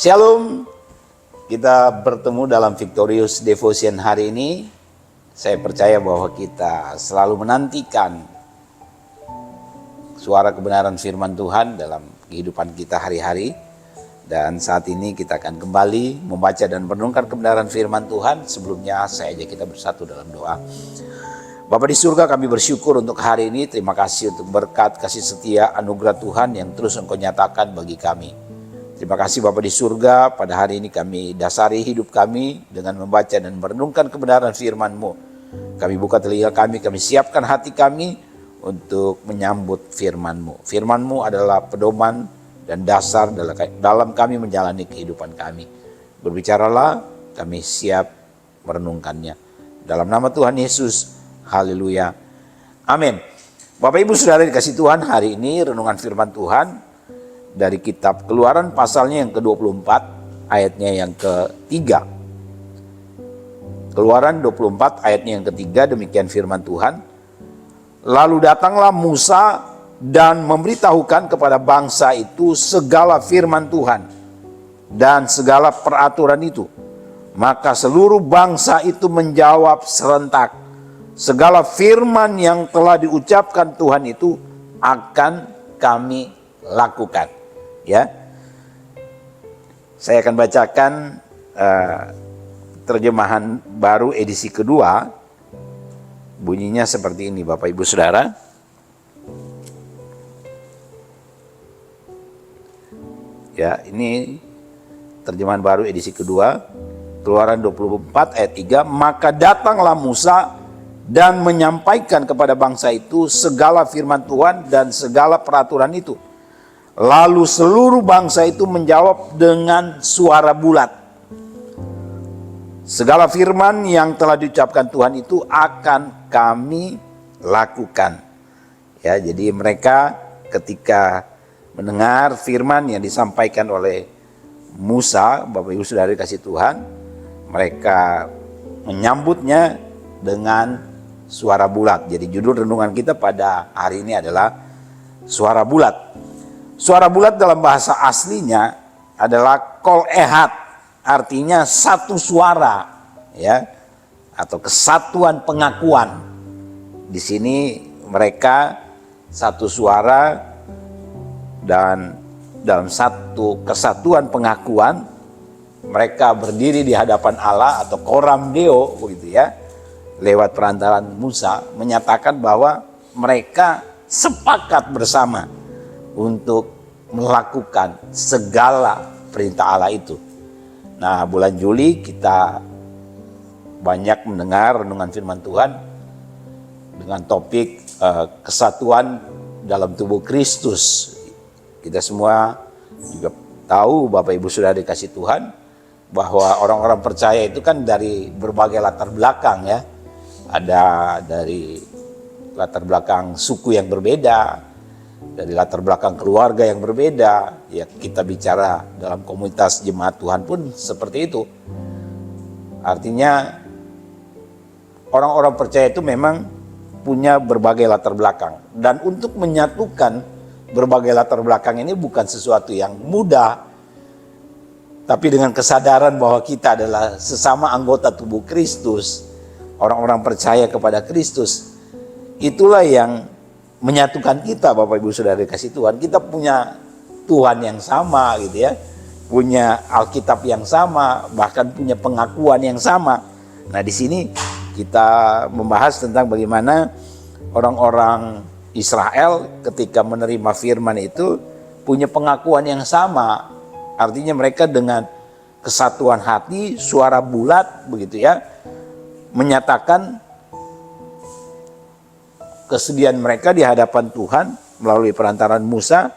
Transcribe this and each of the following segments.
Shalom, kita bertemu dalam Victorious Devotion hari ini. Saya percaya bahwa kita selalu menantikan suara kebenaran firman Tuhan dalam kehidupan kita hari-hari. Dan saat ini kita akan kembali membaca dan merenungkan kebenaran firman Tuhan. Sebelumnya saya ajak kita bersatu dalam doa. Bapa di surga, kami bersyukur untuk hari ini. Terima kasih untuk berkat, kasih setia, anugerah Tuhan yang terus Engkau nyatakan bagi kami. Terima kasih Bapa di surga, pada hari ini kami dasari hidup kami dengan membaca dan merenungkan kebenaran firman-Mu. Kami buka telinga kami siapkan hati kami untuk menyambut firman-Mu. Firman-Mu adalah pedoman dan dasar dalam kami menjalani kehidupan kami. Berbicaralah, kami siap merenungkannya. Dalam nama Tuhan Yesus, haleluya, amin. Bapak Ibu Saudara dikasih Tuhan, hari ini renungan firman Tuhan dari kitab Keluaran pasalnya yang ke-24, ayatnya yang ke-3. Keluaran 24 ayatnya yang ke-3, demikian firman Tuhan. Lalu datanglah Musa dan memberitahukan kepada bangsa itu segala firman Tuhan dan segala peraturan itu. Maka seluruh bangsa itu menjawab serentak, segala firman yang telah diucapkan Tuhan itu akan kami lakukan. Ya, saya akan bacakan terjemahan baru edisi kedua. Bunyinya seperti ini, Bapak Ibu Saudara. Ya, ini terjemahan baru edisi kedua, Keluaran 24 ayat 3. Maka datanglah Musa dan menyampaikan kepada bangsa itu segala firman Tuhan dan segala peraturan itu. Lalu seluruh bangsa itu menjawab dengan suara bulat, segala firman yang telah diucapkan Tuhan itu akan kami lakukan. Ya, jadi mereka ketika mendengar firman yang disampaikan oleh Musa, Bapak Ibu Saudara kasih Tuhan, mereka menyambutnya dengan suara bulat. Jadi judul renungan kita pada hari ini adalah suara bulat. Suara bulat dalam bahasa aslinya adalah kol ehad, artinya satu suara, ya, atau kesatuan pengakuan. Di sini mereka satu suara dan dalam satu kesatuan pengakuan mereka berdiri di hadapan Allah atau koram deo, begitu ya, lewat perantaraan Musa menyatakan bahwa mereka sepakat bersama untuk melakukan segala perintah Allah itu. Nah, bulan Juli kita banyak mendengar renungan firman Tuhan dengan topik kesatuan dalam tubuh Kristus. Kita semua juga tahu, Bapak Ibu Saudara dikasih Tuhan, bahwa orang-orang percaya itu kan dari berbagai latar belakang, ya. Ada dari latar belakang suku yang berbeda, dari latar belakang keluarga yang berbeda. Ya, kita bicara dalam komunitas jemaat Tuhan pun seperti itu. Artinya orang-orang percaya itu memang punya berbagai latar belakang. Dan untuk menyatukan berbagai latar belakang ini bukan sesuatu yang mudah. Tapi dengan kesadaran bahwa kita adalah sesama anggota tubuh Kristus, orang-orang percaya kepada Kristus, itulah yang menyatukan kita, Bapak Ibu Saudara kasih Tuhan. Kita punya Tuhan yang sama, gitu ya, punya Alkitab yang sama, bahkan punya pengakuan yang sama. Nah, di sini kita membahas tentang bagaimana orang-orang Israel ketika menerima firman itu punya pengakuan yang sama. Artinya mereka dengan kesatuan hati, suara bulat, begitu ya, menyatakan kesediaan mereka di hadapan Tuhan melalui perantaran Musa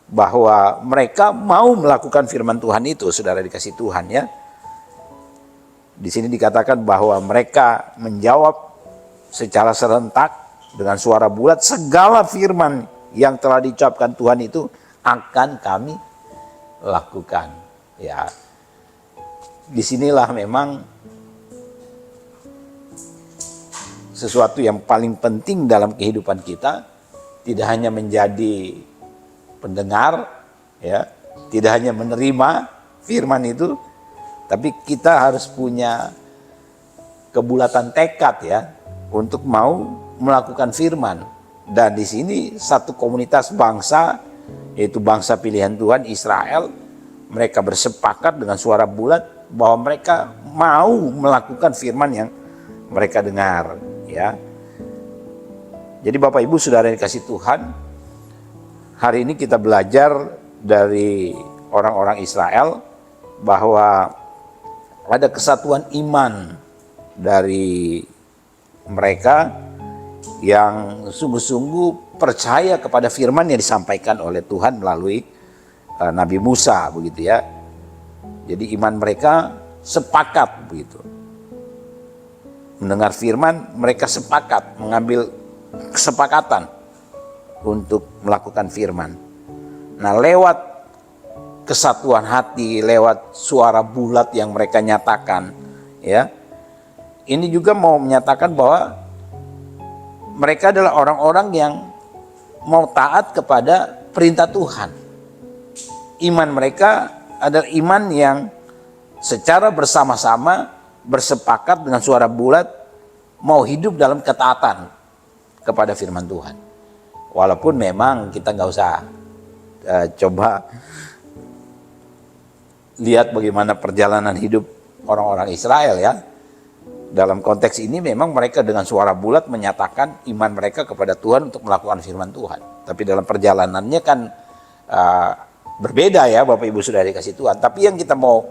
bahwa mereka mau melakukan firman Tuhan itu, Saudara dikasih Tuhan, ya. Di sini dikatakan bahwa mereka menjawab secara serentak dengan suara bulat, segala firman yang telah diucapkan Tuhan itu akan kami lakukan. Ya, disinilah memang sesuatu yang paling penting dalam kehidupan kita, tidak hanya menjadi pendengar, ya, tidak hanya menerima firman itu, tapi kita harus punya kebulatan tekad ya untuk mau melakukan firman. Dan di sini satu komunitas bangsa, yaitu bangsa pilihan Tuhan Israel, mereka bersepakat dengan suara bulat bahwa mereka mau melakukan firman yang mereka dengar ya. Jadi Bapak Ibu Saudara yang dikasih Tuhan, hari ini kita belajar dari orang-orang Israel bahwa ada kesatuan iman dari mereka yang sungguh-sungguh percaya kepada firman yang disampaikan oleh Tuhan melalui Nabi Musa begitu ya. Jadi iman mereka sepakat begitu. Mendengar firman, mereka sepakat mengambil kesepakatan untuk melakukan firman. Nah, lewat kesatuan hati, lewat suara bulat yang mereka nyatakan ya. Ini juga mau menyatakan bahwa mereka adalah orang-orang yang mau taat kepada perintah Tuhan. Iman mereka adalah iman yang secara bersama-sama bersepakat dengan suara bulat mau hidup dalam ketaatan kepada firman Tuhan. Walaupun memang kita nggak usah coba lihat bagaimana perjalanan hidup orang-orang Israel ya. Dalam konteks ini memang mereka dengan suara bulat menyatakan iman mereka kepada Tuhan untuk melakukan firman Tuhan. Tapi dalam perjalanannya kan berbeda ya Bapak Ibu Saudara dikasih Tuhan. Tapi yang kita mau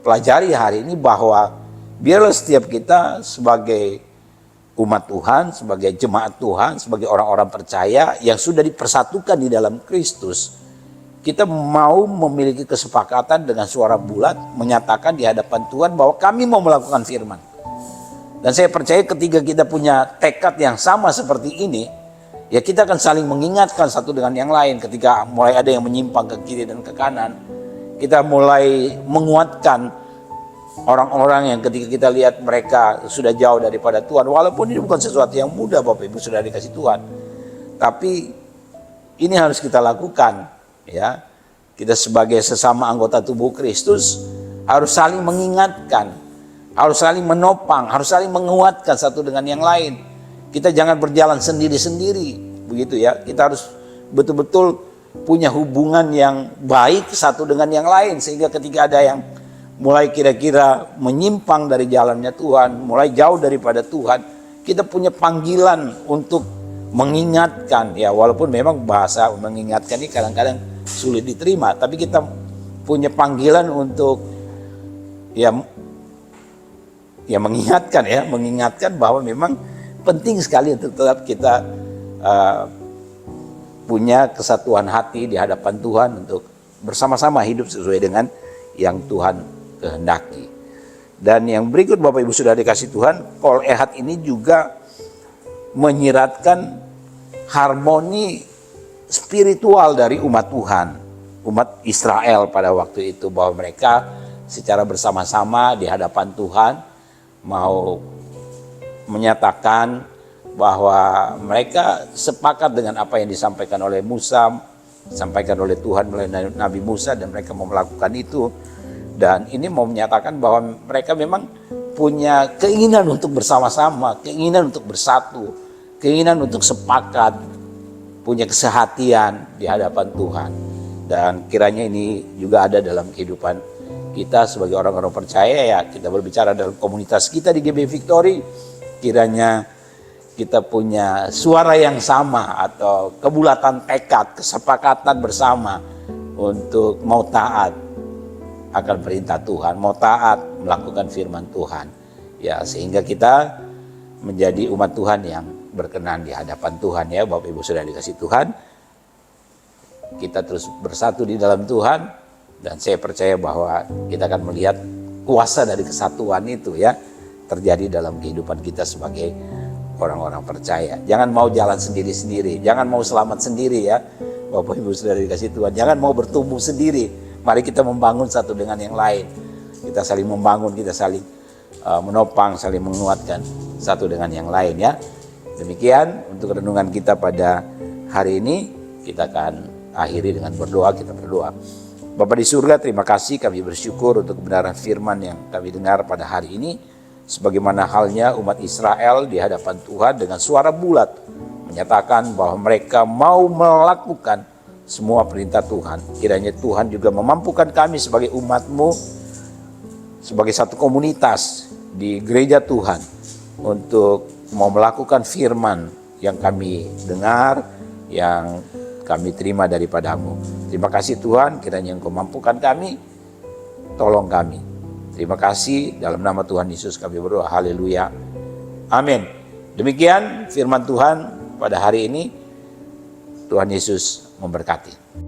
pelajari hari ini bahwa biarlah setiap kita sebagai umat Tuhan, sebagai jemaat Tuhan, sebagai orang-orang percaya yang sudah dipersatukan di dalam Kristus, kita mau memiliki kesepakatan dengan suara bulat menyatakan di hadapan Tuhan bahwa kami mau melakukan firman. Dan saya percaya ketika kita punya tekad yang sama seperti ini, ya kita akan saling mengingatkan satu dengan yang lain. Ketika mulai ada yang menyimpang ke kiri dan ke kanan, kita mulai menguatkan orang-orang yang ketika kita lihat mereka sudah jauh daripada Tuhan. Walaupun ini bukan sesuatu yang mudah Bapak Ibu Saudara dikasih Tuhan, tapi ini harus kita lakukan ya. Kita sebagai sesama anggota tubuh Kristus harus saling mengingatkan, harus saling menopang, harus saling menguatkan satu dengan yang lain. Kita jangan berjalan sendiri-sendiri begitu ya. Kita harus betul-betul punya hubungan yang baik satu dengan yang lain, sehingga ketika ada yang mulai kira-kira menyimpang dari jalannya Tuhan, mulai jauh daripada Tuhan, kita punya panggilan untuk mengingatkan ya. Walaupun memang bahasa mengingatkan ini kadang-kadang sulit diterima, tapi kita punya panggilan untuk ya mengingatkan bahwa memang penting sekali untuk tetap kita punya kesatuan hati di hadapan Tuhan untuk bersama-sama hidup sesuai dengan yang Tuhan kehendaki. Dan yang berikut Bapak Ibu Saudara dikasih Tuhan, Kol Ehad ini juga menyiratkan harmoni spiritual dari umat Tuhan, umat Israel pada waktu itu, bahwa mereka secara bersama-sama di hadapan Tuhan mau menyatakan bahwa mereka sepakat dengan apa yang disampaikan oleh Musa, disampaikan oleh Tuhan melalui Nabi Musa, dan mereka mau melakukan itu. Dan ini mau menyatakan bahwa mereka memang punya keinginan untuk bersama-sama, keinginan untuk bersatu, keinginan untuk sepakat, punya kesehatian di hadapan Tuhan. Dan kiranya ini juga ada dalam kehidupan kita sebagai orang-orang percaya ya. Kita berbicara dalam komunitas kita di GB Victory, kiranya kita punya suara yang sama atau kebulatan tekad, kesepakatan bersama untuk mau taat akan perintah Tuhan, mau taat melakukan firman Tuhan ya, sehingga kita menjadi umat Tuhan yang berkenan di hadapan Tuhan ya. Bapak Ibu Saudara dikasih Tuhan, kita terus bersatu di dalam Tuhan, dan saya percaya bahwa kita akan melihat kuasa dari kesatuan itu ya terjadi dalam kehidupan kita sebagai orang-orang percaya. Jangan mau jalan sendiri-sendiri, jangan mau selamat sendiri ya Bapak Ibu Saudara dikasih Tuhan, jangan mau bertumbuh sendiri. Mari kita membangun satu dengan yang lain. Kita saling membangun, kita saling menopang, saling menguatkan satu dengan yang lain ya. Demikian untuk renungan kita pada hari ini. Kita akan akhiri dengan berdoa. Kita berdoa. Bapa di surga, terima kasih, kami bersyukur untuk kebenaran firman yang kami dengar pada hari ini. Sebagaimana halnya umat Israel di hadapan Tuhan dengan suara bulat menyatakan bahwa mereka mau melakukan semua perintah Tuhan. Kiranya Tuhan juga memampukan kami sebagai umat-Mu, sebagai satu komunitas di gereja Tuhan, untuk mau melakukan firman yang kami dengar, yang kami terima daripada-Mu. Terima kasih Tuhan, kiranya Engkau mampukan kami, tolong kami. Terima kasih, dalam nama Tuhan Yesus kami berdoa, haleluya, amin. Demikian firman Tuhan pada hari ini. Tuhan Yesus memberkati.